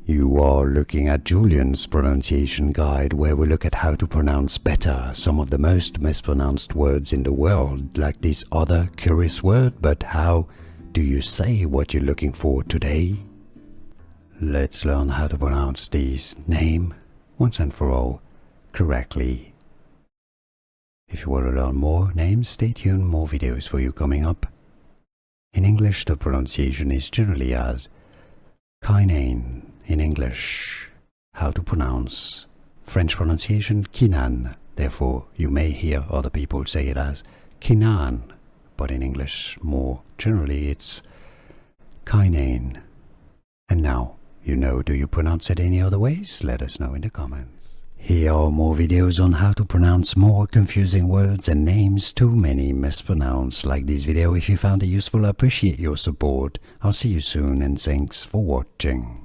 You are looking at Julian's pronunciation guide, where we look at how to pronounce better some of the most mispronounced words in the world, like this other curious word. But how do you say what you're looking for today? Let's learn how to pronounce this name once and for all correctly. If you want to learn more names, stay tuned, more videos for you coming up. In English, the pronunciation is generally as Kinane. In English, how to pronounce. French pronunciation, Kinane. Therefore, you may hear other people say it as Kinane, but in English, more generally, it's Kinane. And now, you know, do you pronounce it any other ways? Let us know in the comments. Here are more videos on how to pronounce more confusing words and names too many mispronounced. Like this video if you found it useful. I appreciate your support. I'll see you soon and thanks for watching.